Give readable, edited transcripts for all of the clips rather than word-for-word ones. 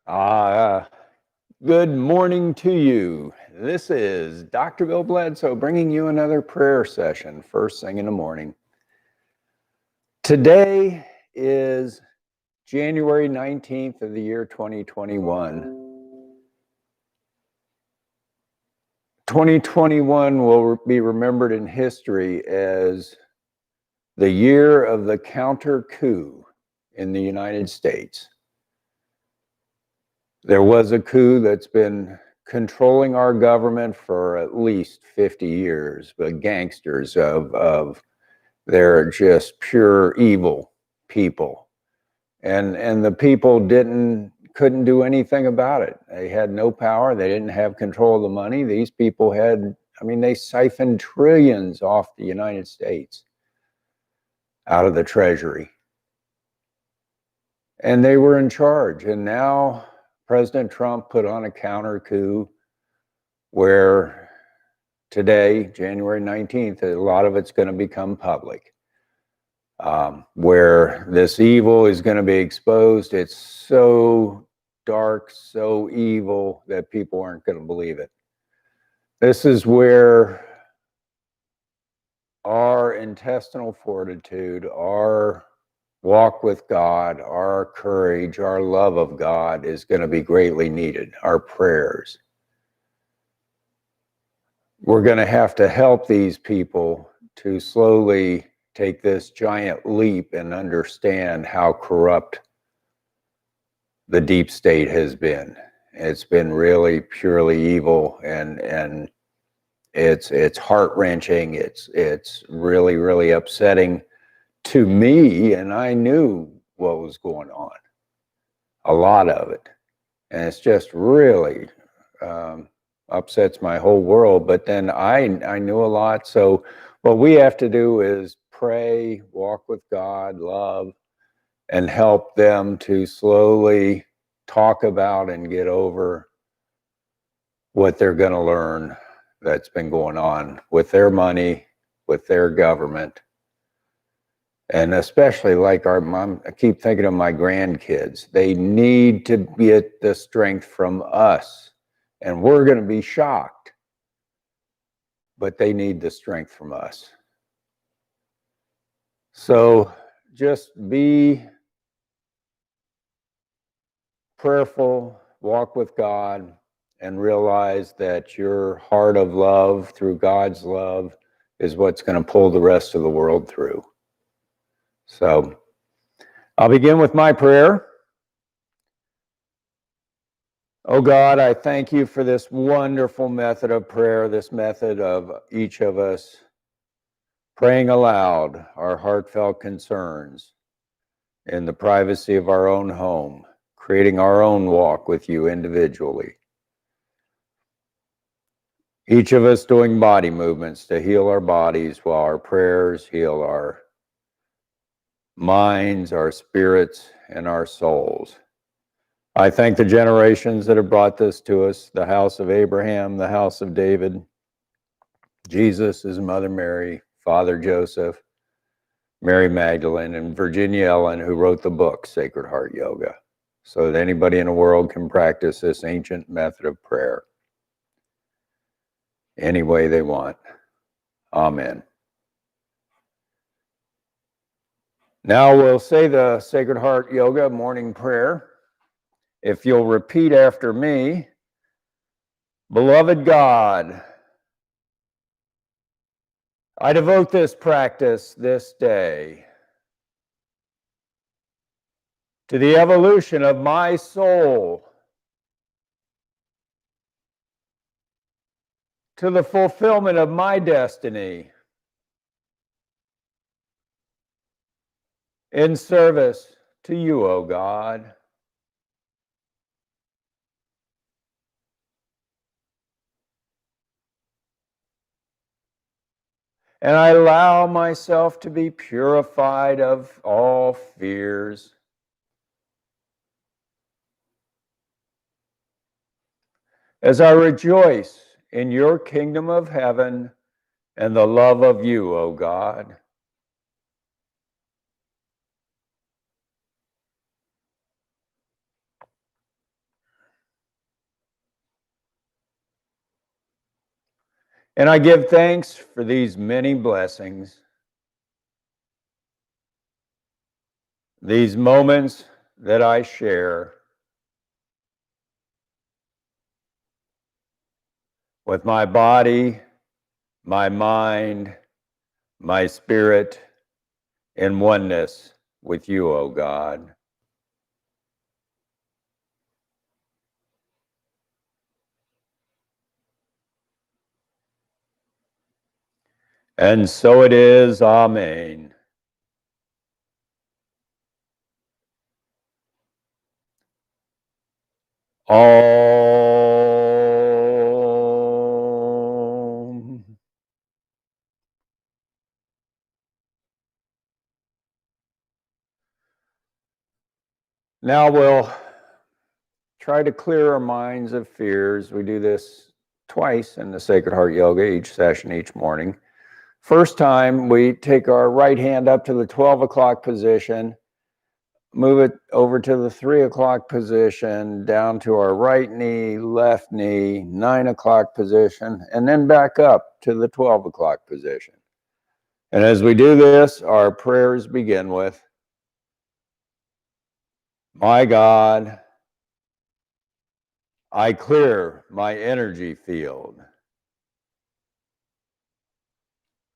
Ah, Good morning to you. This is Dr. Bill Bledsoe bringing you another prayer session first thing in the morning. Today is January 19th of the year 2021. 2021 will be remembered in history as the year of the counter coup in the United States. There was a coup that's been controlling our government for at least 50 years, but gangsters of they're just pure evil people. And the people couldn't do anything about it. They had no power. They didn't have control of the money. These people they siphoned trillions off the United States out of the treasury. And they were in charge. And now President Trump put on a counter coup where today, January 19th, a lot of it's going to become public, where this evil is going to be exposed. It's so dark, so evil that people aren't going to believe it. This is where our intestinal fortitude, our walk with God, our courage, our love of God is going to be greatly needed, our prayers. We're going to have to help these people to slowly take this giant leap and understand how corrupt the deep state has been. It's been really purely evil, and it's heart-wrenching. It's really, really upsetting to me, and I knew what was going on, a lot of it, and it's just really upsets my whole world. But then I knew a lot. So what we have to do is pray, walk with God, love, and help them to slowly talk about and get over what they're going to learn that's been going on with their money, with their government. And especially like our mom, I keep thinking of my grandkids. They need to get the strength from us. And we're going to be shocked, but they need the strength from us. So just be prayerful, walk with God, and realize that your heart of love through God's love is what's going to pull the rest of the world through. So I'll begin with my prayer. Oh God, I thank you for this wonderful method of prayer, this method of each of us praying aloud our heartfelt concerns in the privacy of our own home, creating our own walk with you individually. Each of us doing body movements to heal our bodies while our prayers heal our minds, our spirits, and our souls. I thank the generations that have brought this to us, the house of Abraham, the house of David, Jesus, his mother Mary, Father Joseph, Mary Magdalene, and Virginia Ellen, who wrote the book, Sacred Heart Yoga, so that anybody in the world can practice this ancient method of prayer any way they want. Amen. Now we'll say the Sacred Heart Yoga morning prayer. If you'll repeat after me, beloved God, I devote this practice this day to the evolution of my soul, to the fulfillment of my destiny, in service to you, O God. And I allow myself to be purified of all fears. As I rejoice in your kingdom of heaven and the love of you, O God. And I give thanks for these many blessings, these moments that I share with my body, my mind, my spirit, in oneness with you, O God. And so it is, Amen. Om. Now we'll try to clear our minds of fears. We do this twice in the Sacred Heart Yoga, each session, each morning. First time, we take our right hand up to the 12 o'clock position, move it over to the 3 o'clock position, down to our right knee, left knee, 9 o'clock position, and then back up to the 12 o'clock position. And as we do this, our prayers begin with, my God, I clear my energy field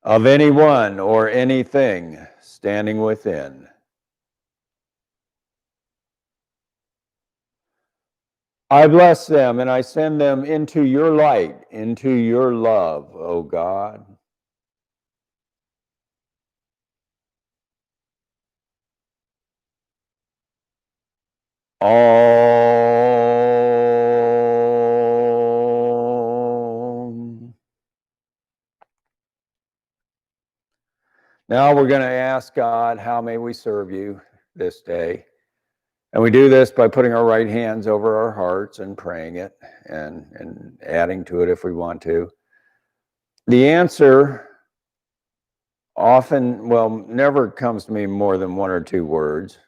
of anyone or anything standing within. I bless them and I send them into your light, into your love, O God. Om. Now we're going to ask God, how may we serve you this day? And we do this by putting our right hands over our hearts and praying it and adding to it if we want to. The answer often, well, never comes to me more than one or two words.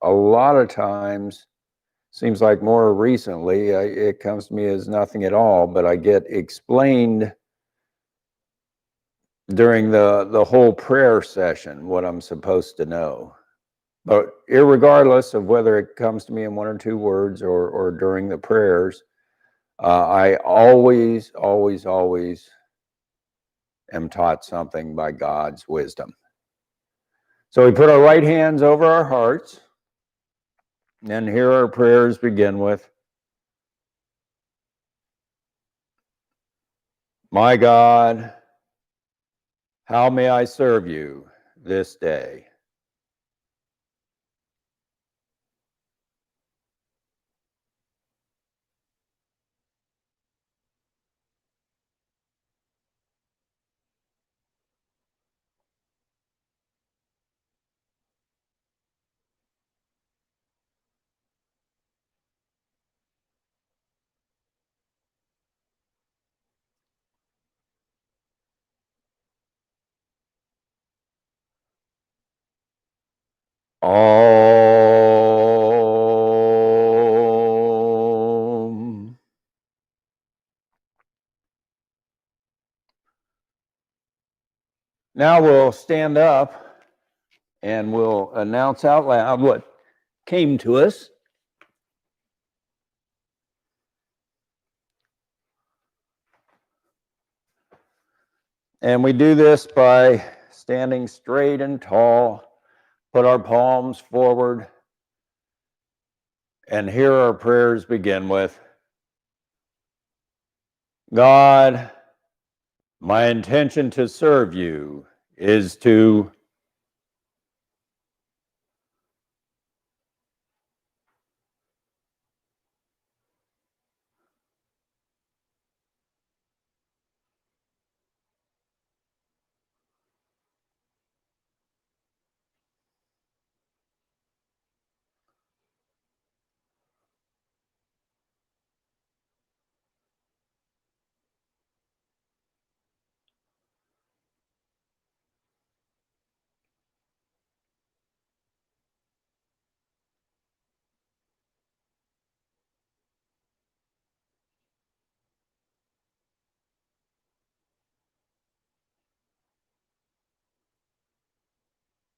A lot of times, seems like more recently, it comes to me as nothing at all, but I get explained during the whole prayer session what I'm supposed to know. But irregardless of whether it comes to me in one or two words or during the prayers, I always am taught something by God's wisdom. So we put our right hands over our hearts, and here our prayers begin with, my God, how may I serve you this day? Om. Now we'll stand up and we'll announce out loud what came to us. And we do this by standing straight and tall, put our palms forward, and here our prayers begin with, God, my intention to serve you is to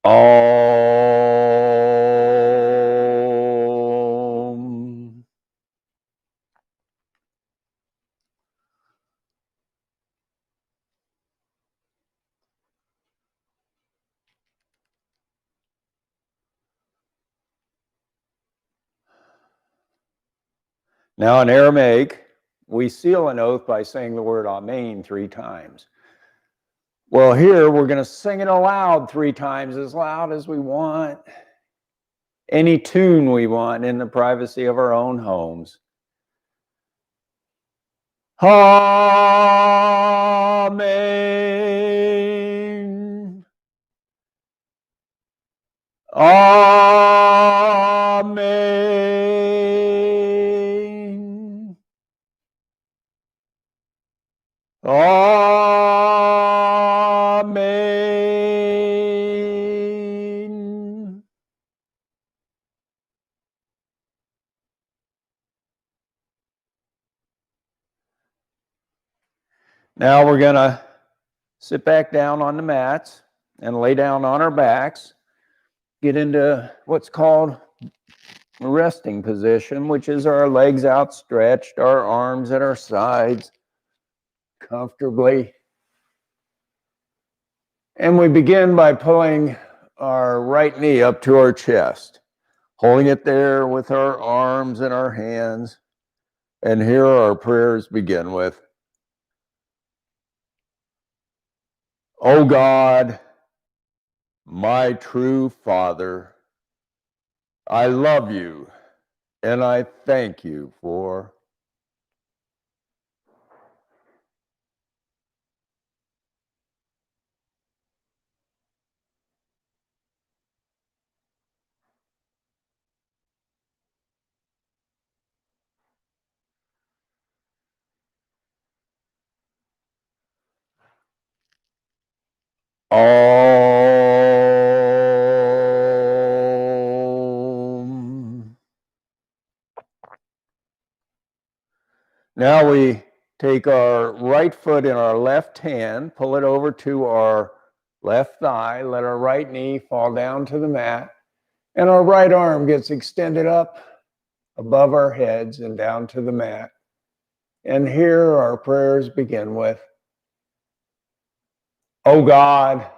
Om. Now in Aramaic, we seal an oath by saying the word Amen 3 times. Well, here we're going to sing it aloud 3 times, as loud as we want. Any tune we want in the privacy of our own homes. Amen. Amen. Amen. Now we're going to sit back down on the mats and lay down on our backs. Get into what's called a resting position, which is our legs outstretched, our arms at our sides comfortably. And we begin by pulling our right knee up to our chest, holding it there with our arms and our hands. And here our prayers begin with, "O God, my true Father, I love you and I thank you for..." Om. Now we take our right foot in our left hand, pull it over to our left thigh, let our right knee fall down to the mat, and our right arm gets extended up above our heads and down to the mat. And here our prayers begin with, "O God,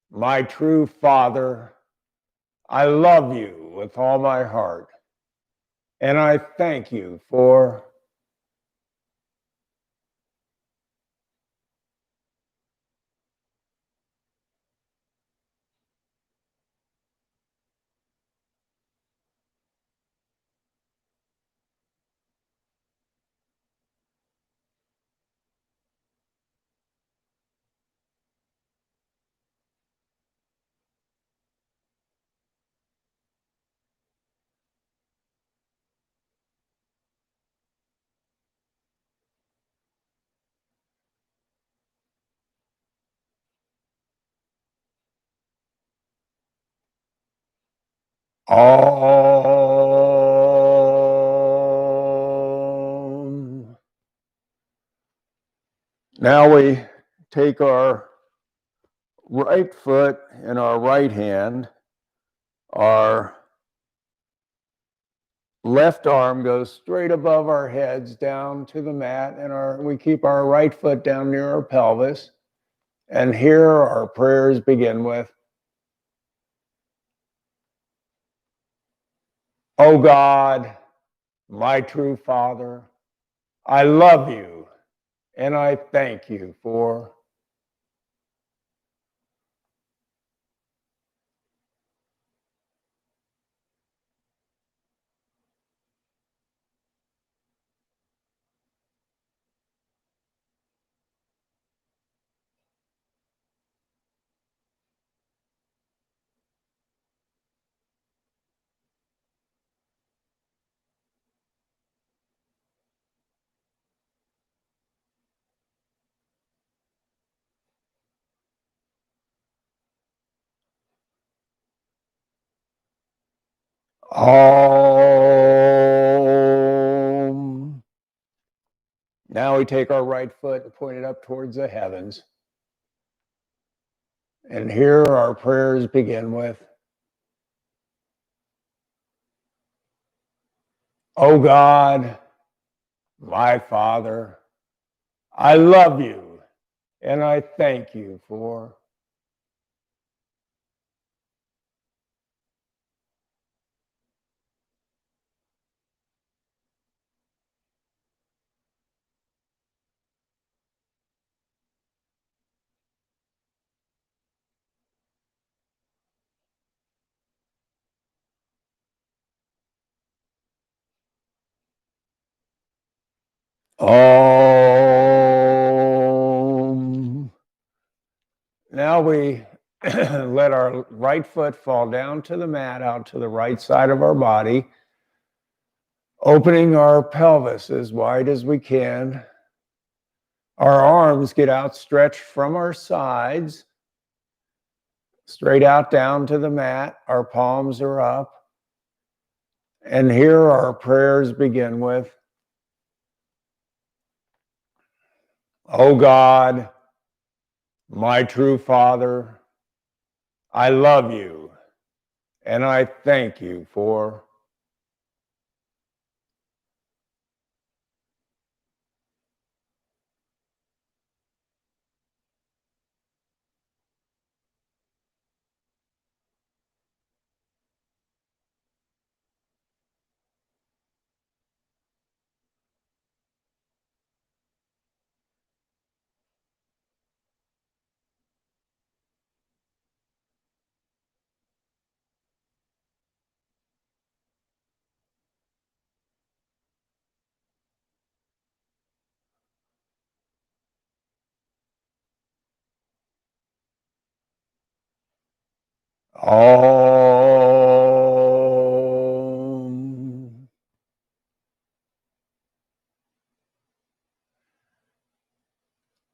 my true Father, I love you with all my heart, and I thank you for..." Om. Now we take our right foot in our right hand, our left arm goes straight above our heads down to the mat, and we keep our right foot down near our pelvis. And here our prayers begin with, "O God, my true Father, I love you and I thank you for..." Om. Now we take our right foot and point it up towards the heavens. And here our prayers begin with, "Oh God, my Father, I love you and I thank you for..." Om. Now we let our right foot fall down to the mat, out to the right side of our body, opening our pelvis as wide as we can. Our arms get outstretched from our sides, straight out down to the mat. Our palms are up. And here our prayers begin with, "Oh God, my true Father, I love you and I thank you for..." Om.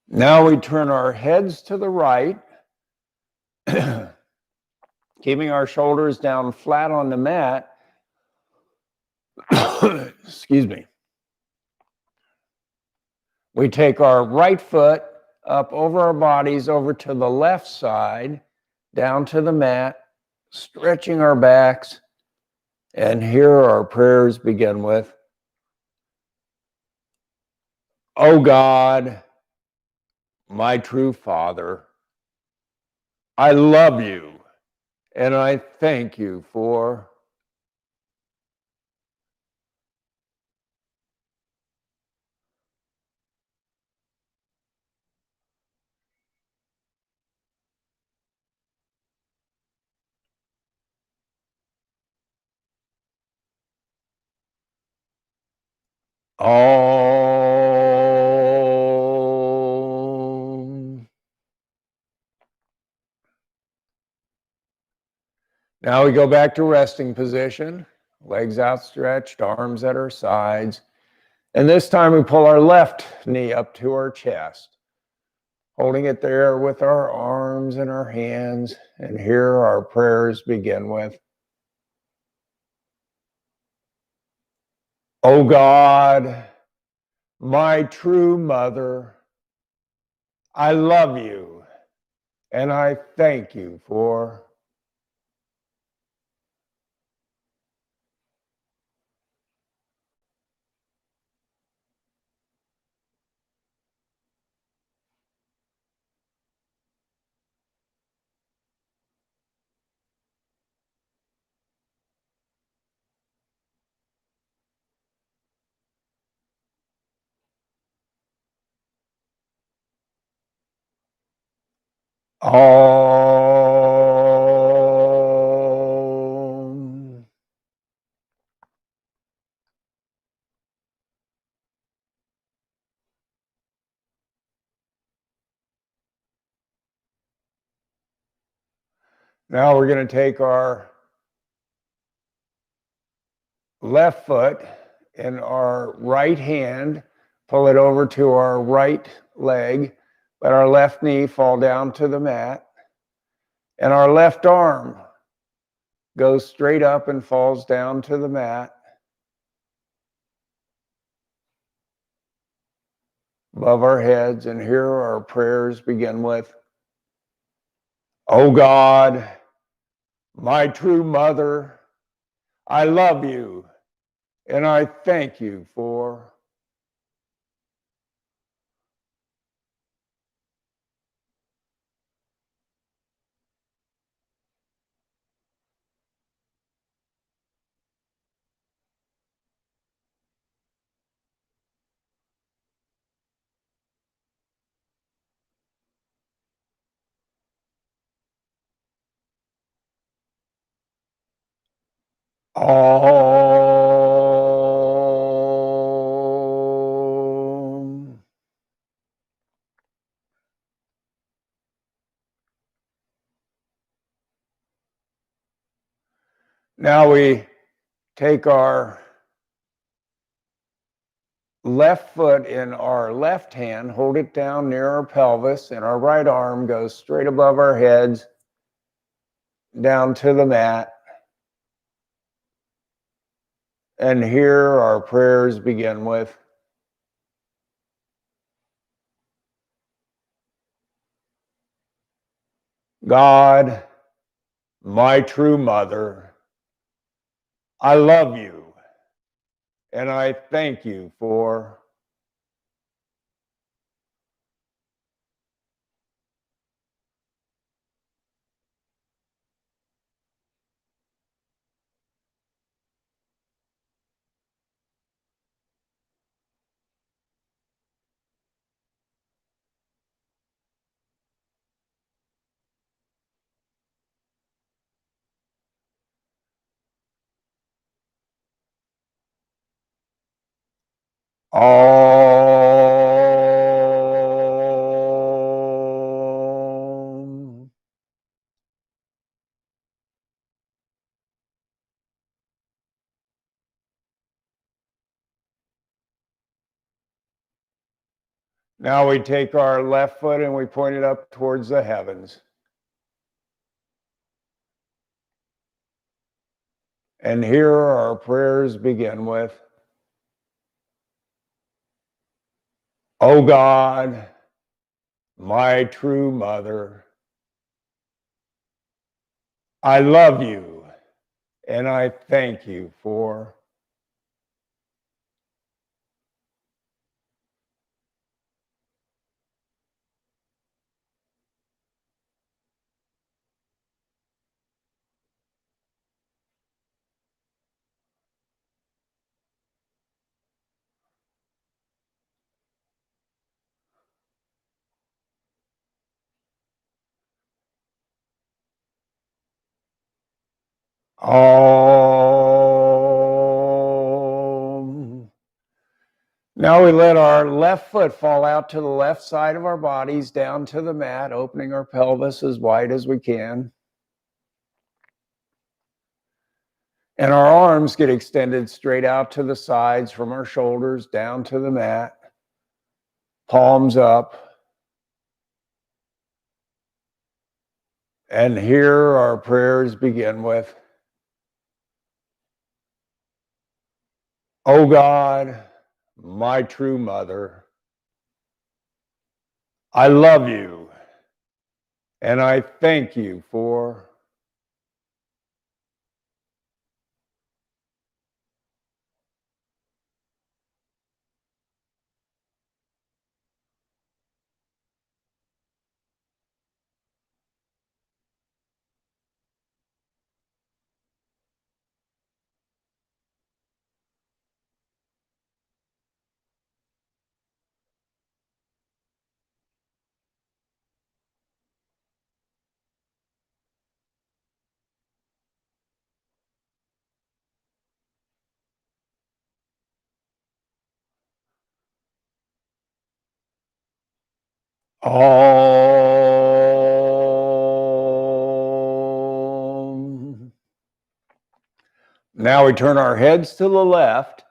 Now we turn our heads to the right, keeping our shoulders down flat on the mat. Excuse me. We take our right foot up over our bodies, over to the left side, down to the mat, stretching our backs. And here our prayers begin with, "Oh God, my true Father, I love you and I thank you for..." Om. Now we go back to resting position, legs outstretched, arms at our sides. And this time we pull our left knee up to our chest, holding it there with our arms and our hands. And here our prayers begin with, "Oh God, my true mother, I love you and I thank you for..." Om. Now we're going to take our left foot in our right hand, pull it over to our right leg, let our left knee fall down to the mat, and our left arm goes straight up and falls down to the mat above our heads. And here our prayers begin with, Oh God, my true mother, I love you and I thank you for all. Now we take our left foot in our left hand, hold it down near our pelvis, and our right arm goes straight above our heads down to the mat. And here our prayers begin with, God, my true mother, I love you and I thank you for all. Now we take our left foot and we point it up towards the heavens. And here our prayers begin with, oh God, my true mother, I love you and I thank you for all. Now we let our left foot fall out to the left side of our bodies down to the mat, opening our pelvis as wide as we can. And our arms get extended straight out to the sides from our shoulders down to the mat, palms up. And here our prayers begin with, oh God, my true mother, I love you and I thank you for all. Now we turn our heads to the left,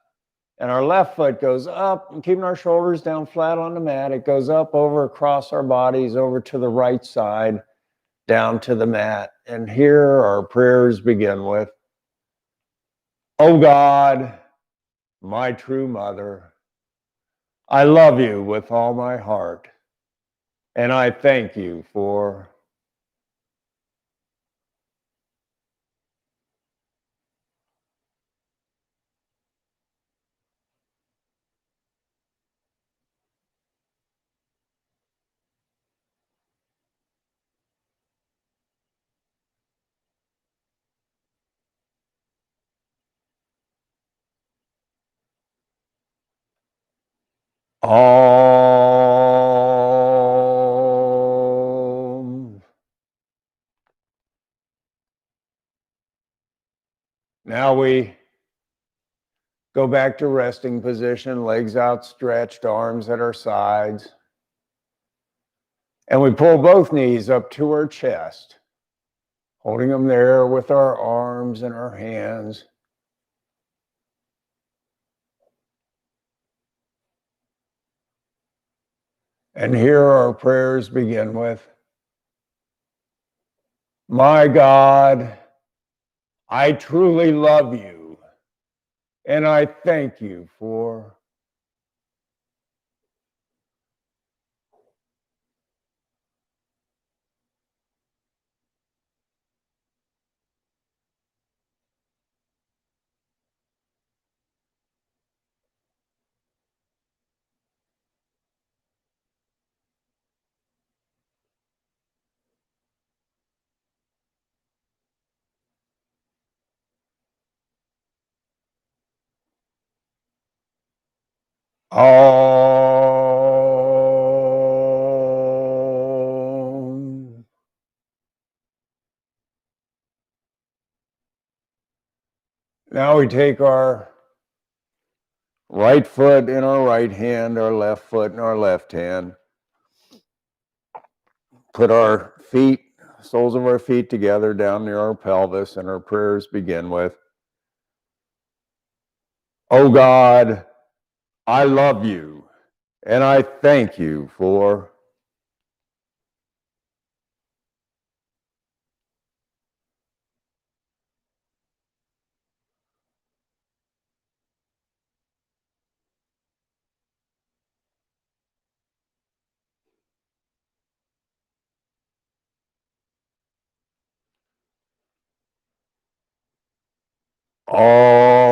and our left foot goes up, and keeping our shoulders down flat on the mat. It goes up over across our bodies over to the right side, down to the mat. And here our prayers begin with, oh God, my true mother, I love you with all my heart, and I thank you for Om. Now we go back to resting position, legs outstretched, arms at our sides. And we pull both knees up to our chest, holding them there with our arms and our hands. And here our prayers begin with, my God, I truly love you, and I thank you for Om. Now we take our right foot in our right hand, our left foot in our left hand. Put our feet, soles of our feet together down near our pelvis, and our prayers begin with, oh God, I love you, and I thank you for Om.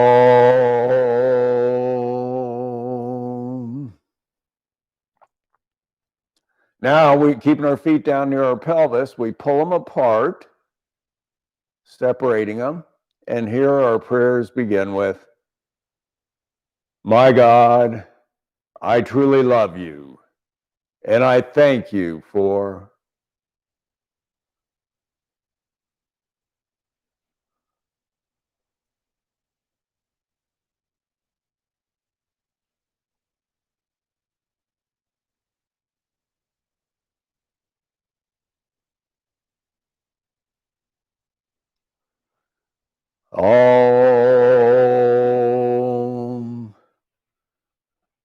Now we keeping our feet down near our pelvis, we pull them apart, separating them, and here our prayers begin with, my God, I truly love you, and I thank you for Om.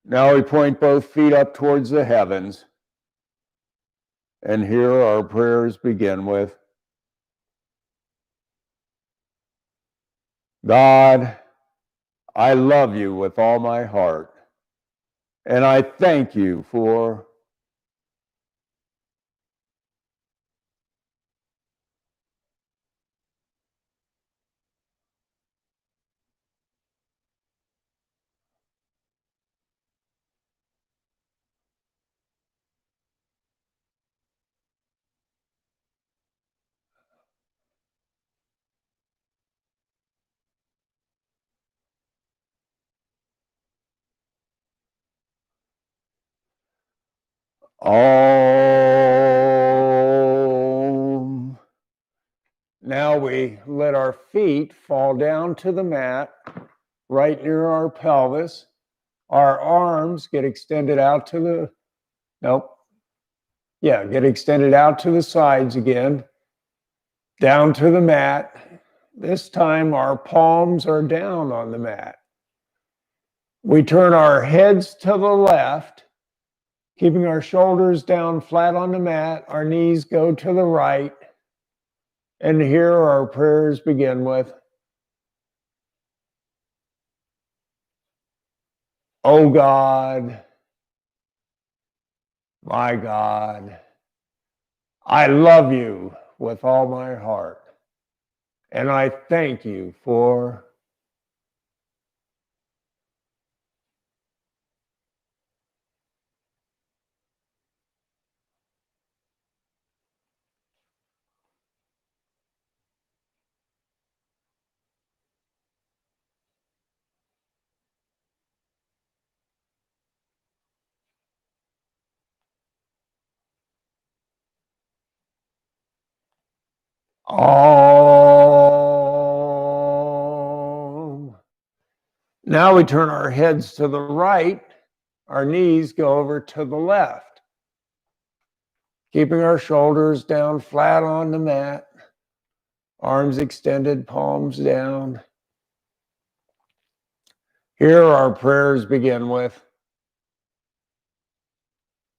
Now we point both feet up towards the heavens, and here our prayers begin with, God, I love you with all my heart, and I thank you for Om. Now we let our feet fall down to the mat right near our pelvis. Our arms get extended out to the, nope. Yeah, get extended out to the sides again, down to the mat. This time our palms are down on the mat. We turn our heads to the left, keeping our shoulders down flat on the mat. Our knees go to the right. And here our prayers begin with, oh God, my God, I love you with all my heart. And I thank you for Om. Now we turn our heads to the right, our knees go over to the left, keeping our shoulders down flat on the mat, arms extended, palms down. Here our prayers begin with,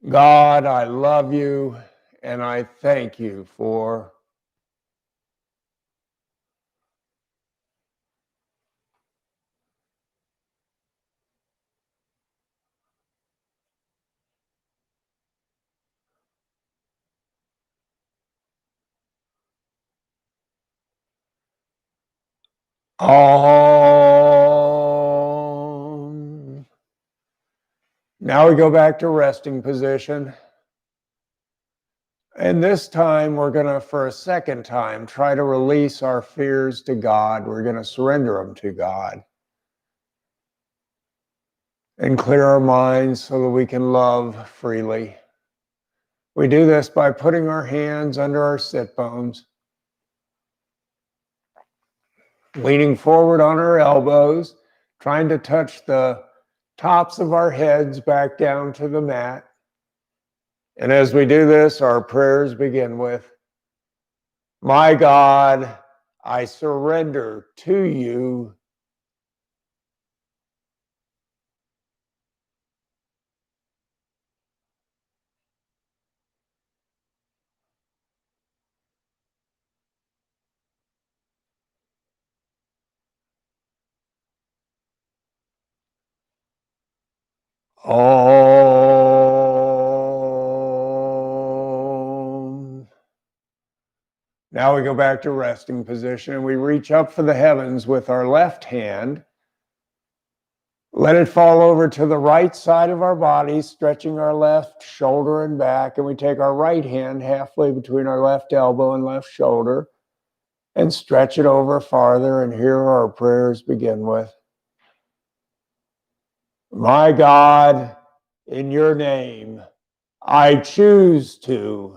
God, I love you and I thank you for. Om. Now we go back to resting position. And this time we're going to, for a second time, try to release our fears to God. We're going to surrender them to God and clear our minds so that we can love freely. We do this by putting our hands under our sit bones, leaning forward on our elbows, trying to touch the tops of our heads back down to the mat. And as we do this, our prayers begin with, my God, I surrender to you. Om. Now we go back to resting position and we reach up for the heavens with our left hand. Let it fall over to the right side of our body, stretching our left shoulder and back. And we take our right hand halfway between our left elbow and left shoulder and stretch it over farther. And here our prayers begin with, my God, in your name, I choose to.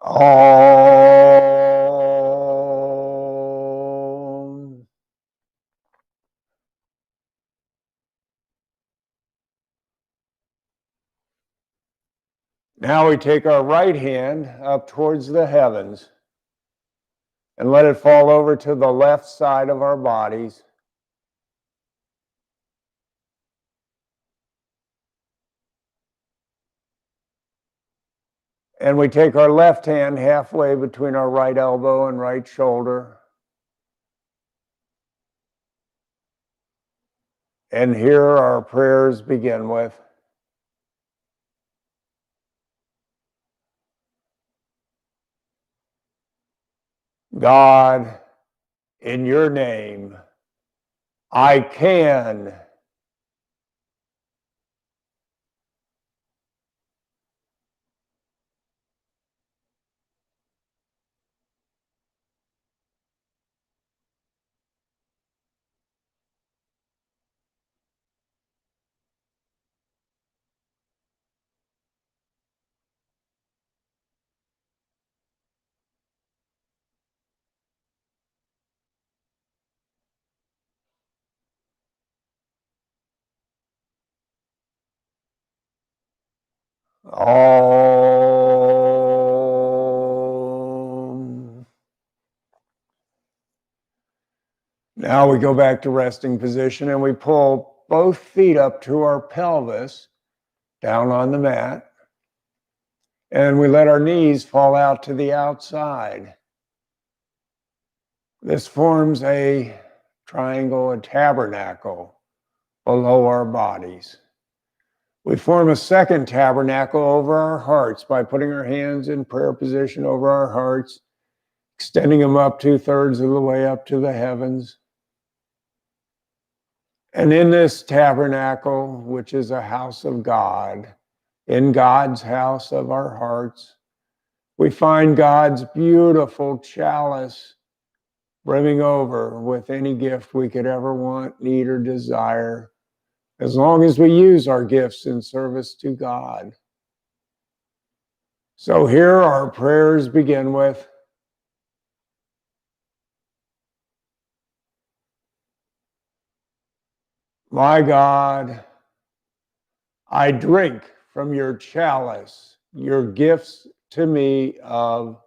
Om. Now we take our right hand up towards the heavens and let it fall over to the left side of our bodies. And we take our left hand halfway between our right elbow and right shoulder. And here our prayers begin with, God, in your name, I can. Om. Now we go back to resting position and we pull both feet up to our pelvis, down on the mat, and we let our knees fall out to the outside. This forms a triangle, a tabernacle below our bodies. We form a second tabernacle over our hearts by putting our hands in prayer position over our hearts, extending them up 2/3 of the way up to the heavens. And in this tabernacle, which is a house of God, in God's house of our hearts, we find God's beautiful chalice brimming over with any gift we could ever want, need, or desire, as long as we use our gifts in service to God. So here our prayers begin with, my God, I drink from your chalice, your gifts to me of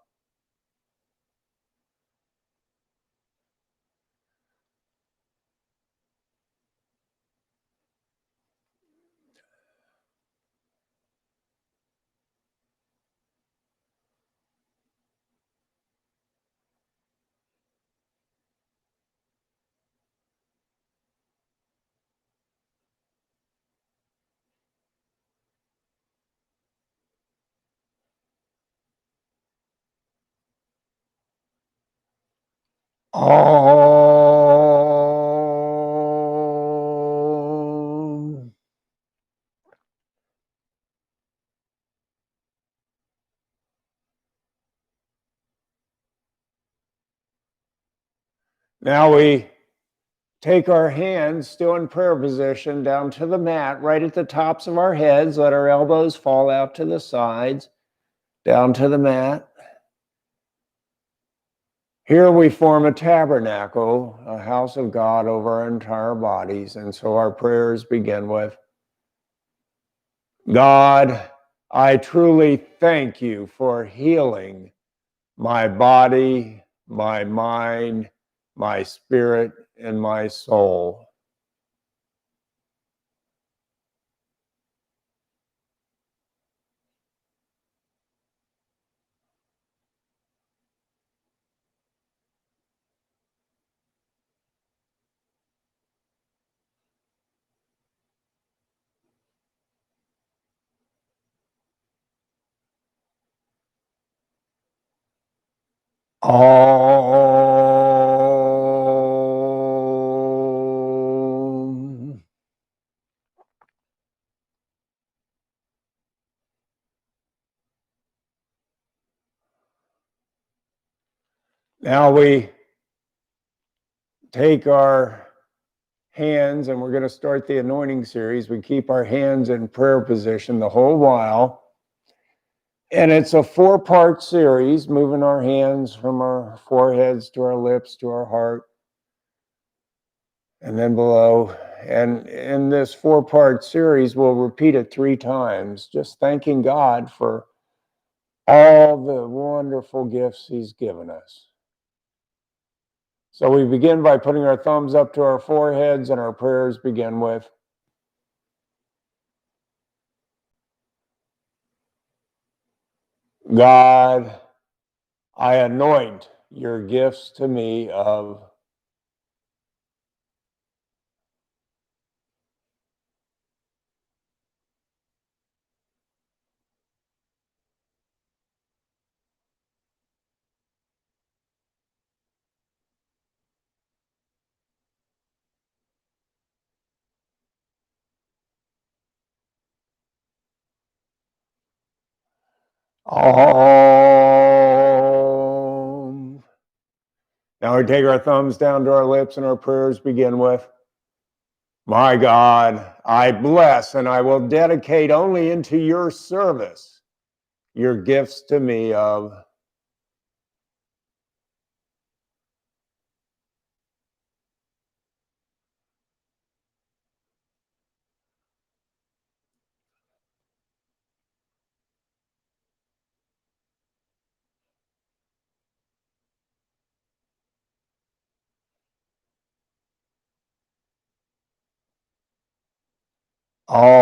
Om. Now we take our hands, still in prayer position, down to the mat, right at the tops of our heads. Let our elbows fall out to the sides, down to the mat. Here we form a tabernacle, a house of God over our entire bodies. And so our prayers begin with, God, I truly thank you for healing my body, my mind, my spirit, and my soul. Om. Now we take our hands, and we're going to start the anointing series. We keep our hands in prayer position the whole while. And it's a 4-part series, moving our hands from our foreheads to our lips to our heart, and then below. And in this 4-part series, we'll repeat it 3 times, just thanking God for all the wonderful gifts he's given us. So we begin by putting our thumbs up to our foreheads, and our prayers begin with, God, I anoint your gifts to me of Om. Now we take our thumbs down to our lips, and our prayers begin with, my God, I bless and I will dedicate only into your service your gifts to me of Om.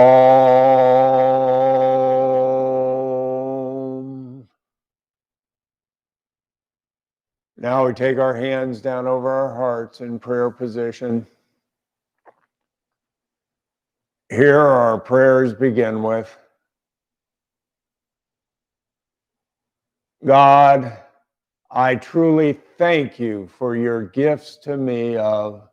Now we take our hands down over our hearts in prayer position. Here our prayers begin with, God, I truly thank you for your gifts to me of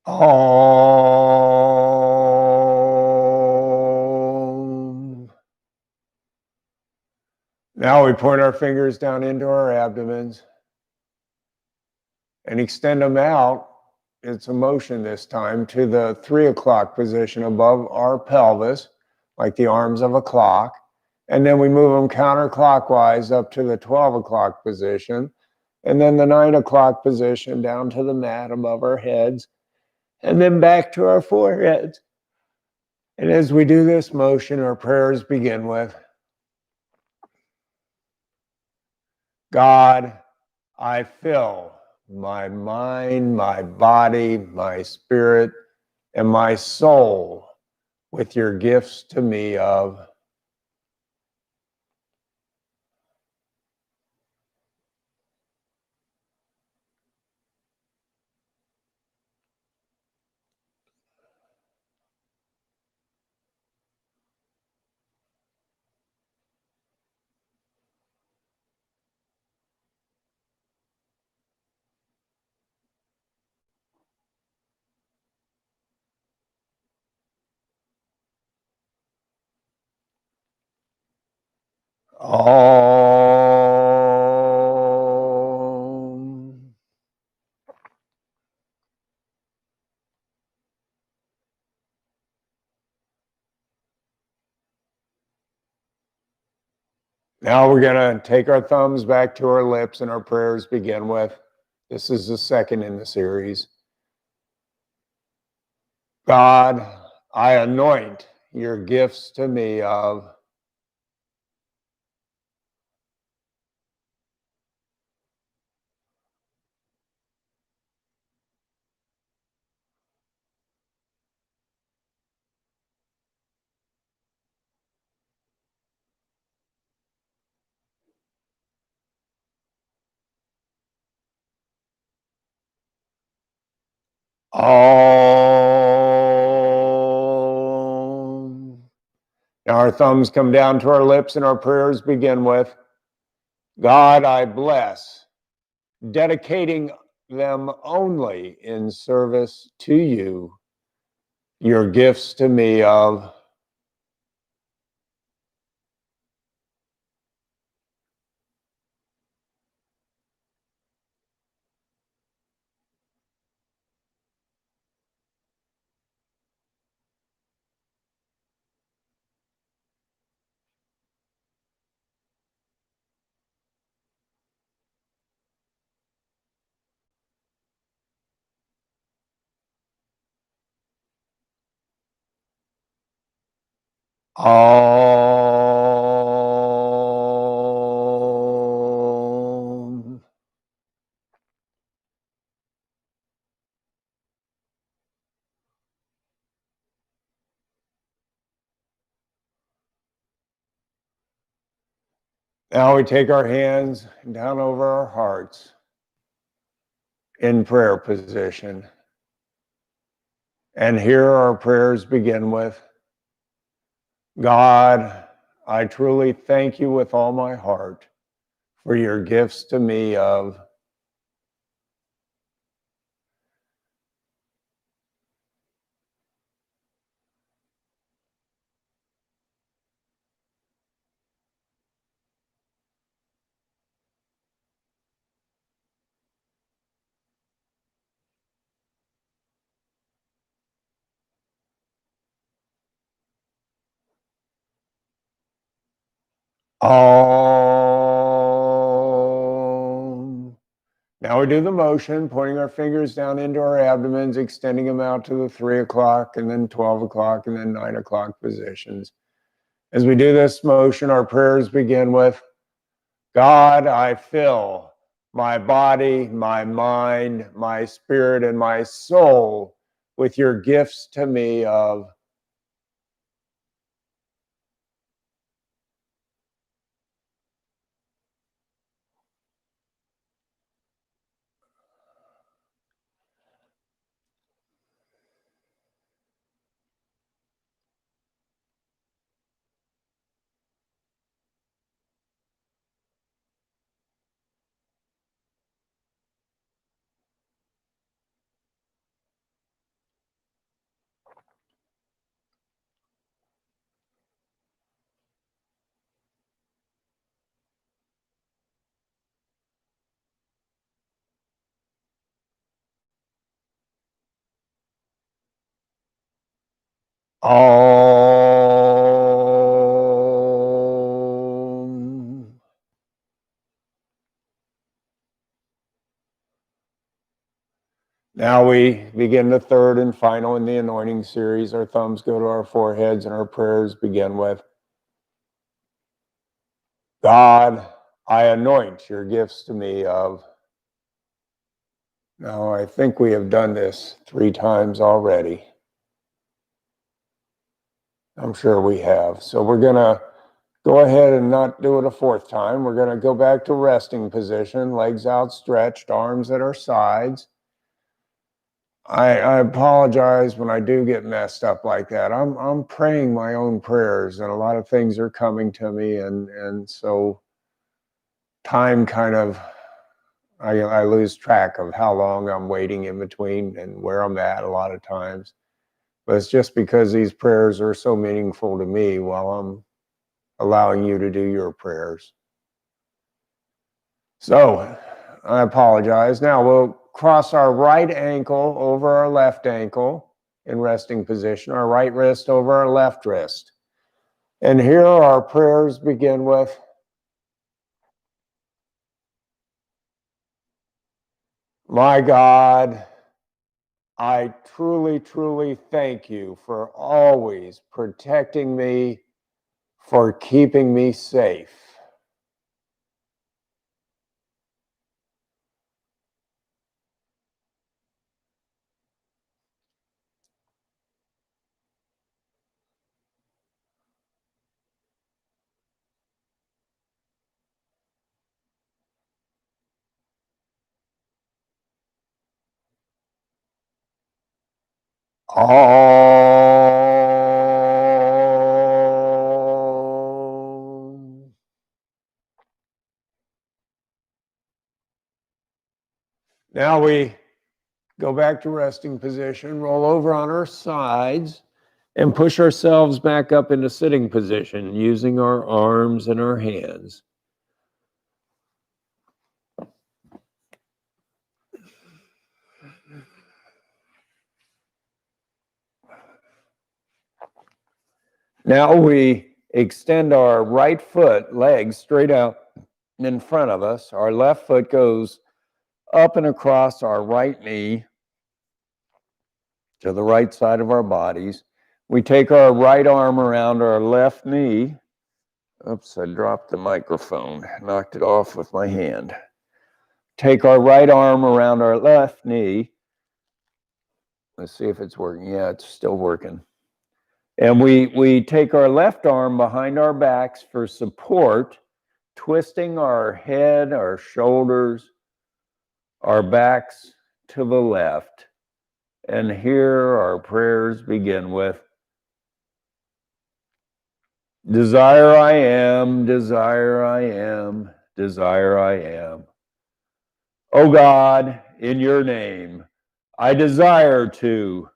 Om. Now we point our fingers down into our abdomens and extend them out. It's a motion this time to the 3 o'clock position above our pelvis, like the arms of a clock. And then we move them counterclockwise up to the 12 o'clock position. And then the 9 o'clock position down to the mat above our heads. And then back to our foreheads. And as we do this motion, our prayers begin with, God, I fill my mind, my body, my spirit, and my soul with your gifts to me of Om. Now we're going to take our thumbs back to our lips and our prayers begin with, this is the second in the series. God, I anoint your gifts to me of Om. Now our thumbs come down to our lips and our prayers begin with, God, I bless, dedicating them only in service to you, your gifts to me of Om. Now we take our hands down over our hearts in prayer position. And here our prayers begin with, God, I truly thank you with all my heart for your gifts to me of Om. Now we do the motion, pointing our fingers down into our abdomens, extending them out to the 3 o'clock and then 12 o'clock and then 9 o'clock positions. As we do this motion, our prayers begin with, God, I fill my body, my mind, my spirit, and my soul with your gifts to me of Om. Now we begin the third and final in the anointing series. Our thumbs go to our foreheads and our prayers begin with, God, I anoint your gifts to me of. Now, I think we have done this 3 times already. I'm sure we have. So we're going to go ahead and not do it a 4th time. We're going to go back to resting position, legs outstretched, arms at our sides. I apologize when I do get messed up like that. I'm praying my own prayers, and a lot of things are coming to me, and so time kind of I lose track of how long I'm waiting in between and where I'm at a lot of times. But it's just because these prayers are so meaningful to me while I'm allowing you to do your prayers. So I apologize. Now we'll cross our right ankle over our left ankle in resting position, our right wrist over our left wrist. And here our prayers begin with, my God, I truly, truly thank you for always protecting me, for keeping me safe. Om. Now we go back to resting position, roll over on our sides, and push ourselves back up into sitting position using our arms and our hands. Now we extend our right foot, legs straight out in front of us. Our left foot goes up and across our right knee to the right side of our bodies. We take our right arm around our left knee. Oops, I dropped the microphone, knocked it off with my hand. Take our right arm around our left knee. Let's see if it's working. Yeah, it's still working. And we take our left arm behind our backs for support, twisting our head, our shoulders, our backs to the left. And here our prayers begin with, desire I am, desire I am, desire I am. Oh God, in your name, I desire to.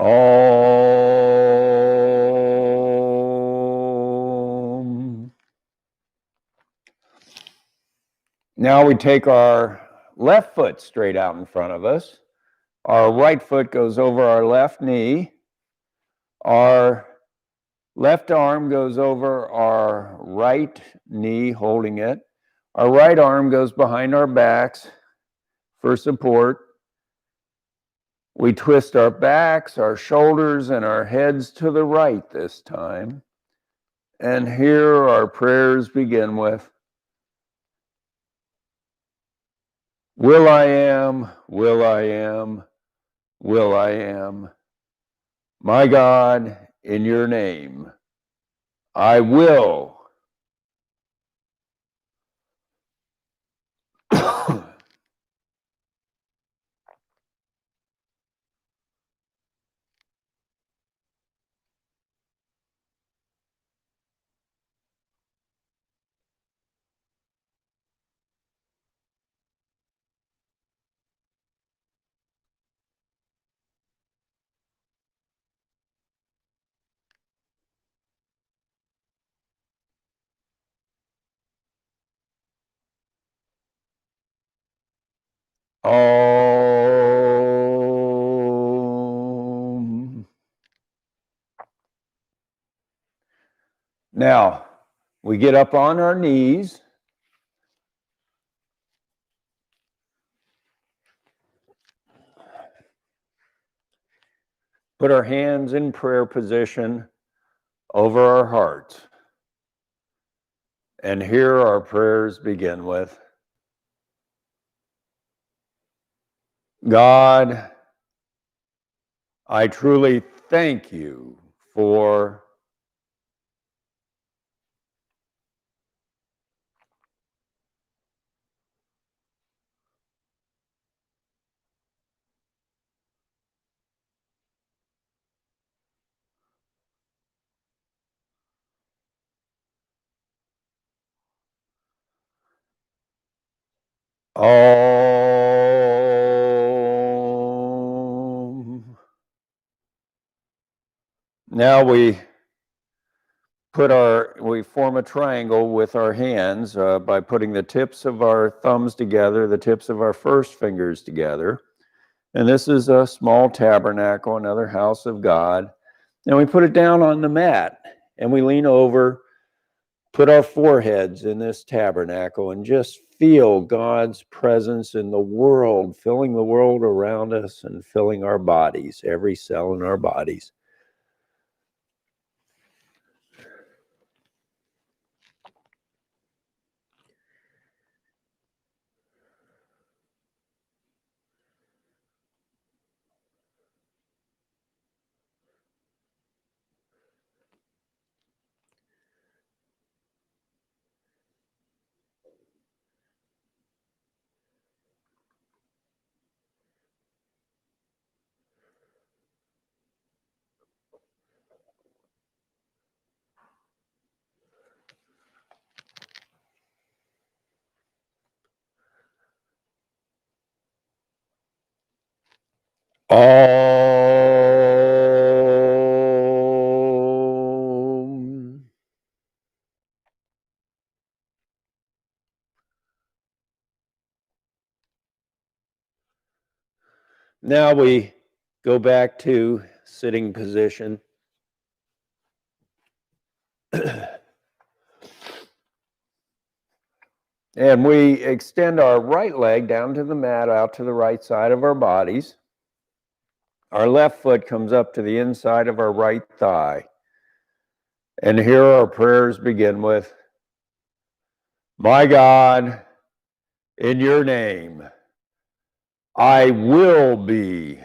Om. Now we take our left foot straight out in front of us. Our right foot goes over our left knee. Our left arm goes over our right knee, holding it. Our right arm goes behind our backs for support. We twist our backs, our shoulders, and our heads to the right this time. And here our prayers begin with, will I am, will I am, will I am. My God, in your name, I will. Om. Now, we get up on our knees. Put our hands in prayer position over our hearts. And here our prayers begin with, God, I truly thank you for all. Now we form a triangle with our hands by putting the tips of our thumbs together, the tips of our first fingers together. And this is a small tabernacle, another house of God. And we put it down on the mat and we lean over, put our foreheads in this tabernacle and just feel God's presence in the world, filling the world around us and filling our bodies, every cell in our bodies. Om. Now we go back to sitting position. And we extend our right leg down to the mat, out to the right side of our bodies. Our left foot comes up to the inside of our right thigh. And here our prayers begin with, my God, in your name, I will be.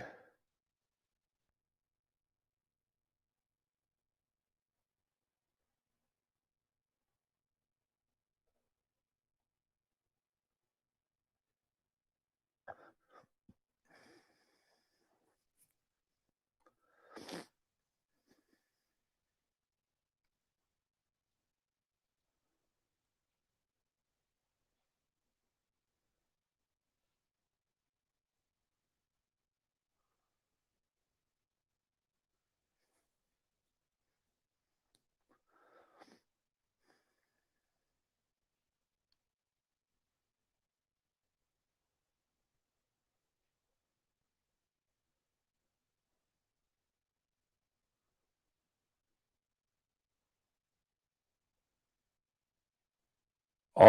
Om.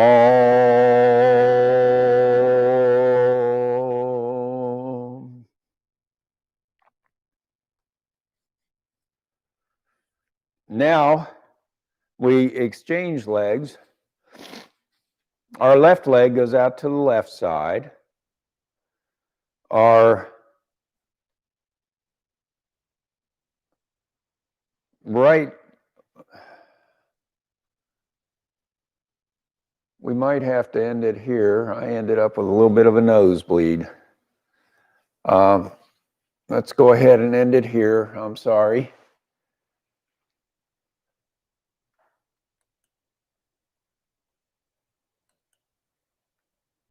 Now we exchange legs. Our left leg goes out to the left side. Our right, we might have to end it here. I ended up with a little bit of a nosebleed. Let's go ahead and end it here. I'm sorry.